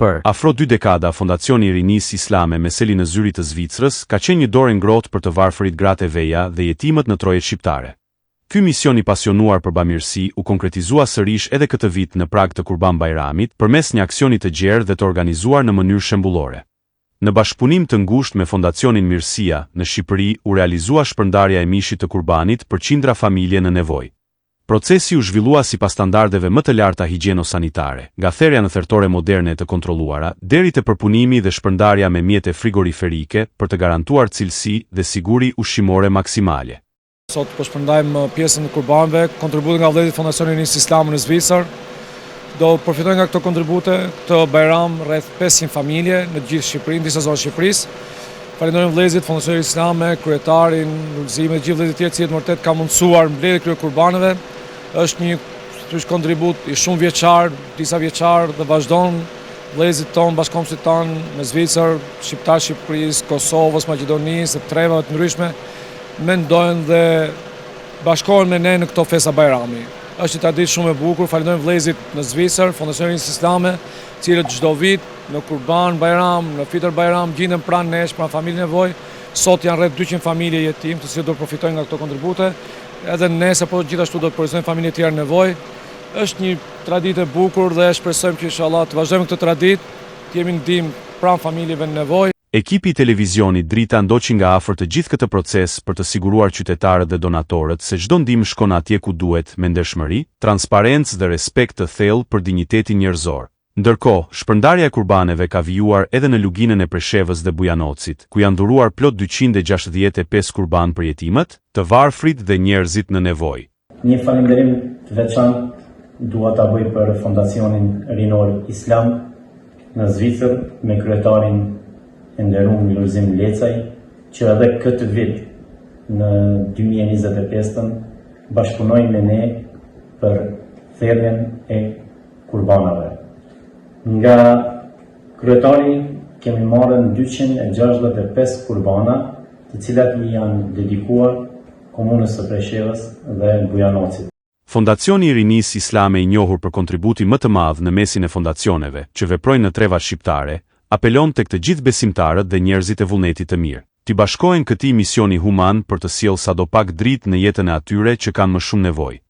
Për afro 2 dekada, Fondacioni i Rinisë Islame me selin në zyrit të Zvicrës ka qenë një dorë ngrohtë për të varfërit gratë e veja dhe jetimët në trojet shqiptare. Ky mision i pasionuar për bamirësi u konkretizua sërish edhe këtë vit në prag të Kurban Bajramit përmes një aksioni të gjerë dhe të organizuar në mënyrë shembullore. Në bashkëpunim të ngushtë me Fondacionin Mirësia, në Shqipëri u realizua shpërndarja e mishit të kurbanit për qindra familje në nevojë. Procesi u zhvillua sipas standardeve më të larta higjieno-sanitare, nga therrja në thertore moderne të kontrolluara, deri te përpunimi dhe shpërndarja me mjete frigoriferike për të garantuar cilësi dhe siguri ushqimore maksimale. Sot po shpërndajmë pjesën e kurbanëve, kontributin nga vëllezërit Fondacioni i Rinisë Islame në Zvicër. Do përfitojnë nga këto kontribute këtë Bajram rreth 500 familje në gjithë Shqipërinë, disa zonë të Shqipërisë. Falenderojmë vëllezërit Fondacioni Islame, kryetarin, Lulëzime dhe gjithë vëllezërit tjerë që vërtet kanë mundësuar mbledhjen e këtyre kurbanëve. Është një kontribut i shumë vjeçar, disa vjeçar dhe vazhdon vëllezërit tonë, bashkëkombësit tonë në Zvicër, shqiptarë Shqipërisë, Kosovës, Maqedonisë, të trevave të ndryshme, mendojnë dhe bashkohen me ne në këto festa Bajrami. Është një traditë shumë e bukur, falenderojmë vëllezërit në Zvicër, Fondacionin Islame, cilët çdo vit në Kurban Bajram, në Fitër Bajram gjenden pranë nesh, pranë familje nevojë. Sot janë rreth 200 familje jetim, të cilët do të përfitojnë nga këto kontribute. Edhe nesër po gjithashtu do të përfitojnë familje të tjera nevojë. Është një traditë e bukur dhe shpresojmë që inshallah të vazhdojmë këtë traditë, të jemi ndihmë pranë familjeve në nevojë. Ekipi i televizionit Drita ndoqi nga afër të gjithë këtë proces për të siguruar qytetarët dhe donatorët se çdo ndihmë shkon atje ku duhet me ndershmëri, transparencë dhe respekt të thellë për dinjitetin njerëzor. Ndërkohë, shpërndarja e kurbaneve ka vijuar edhe në luginën e Preshevës dhe Bujanocit, ku janë dhuruar plot 265 kurban për jetimët, të varfrit dhe njerëzit në nevojë. Një falënderim të veçantë dua ta bëj për Fondacionin Rinor Islam në Zvicër me kryetarin e nderuar Lulëzim Lecaj, që edhe këtë vit në 2025 bashkëpunoi me ne për thirrjen e kurbanave. Nga kryetari kemi marrë 265 kurbana, të cilat i janë dedikuar komunës së Preshevës dhe Bujanocit. Fondacioni i Rinisë Islame, i njohur për kontributi më të madh në mesin e fondacioneve që veprojnë në trevat shqiptare, apelon tek të gjithë besimtarët dhe njerëzit e vullnetit të mirë, t'i bashkohen këtij misioni human për të sjellë sadopak dritë në jetën e atyre që kanë më shumë nevojë.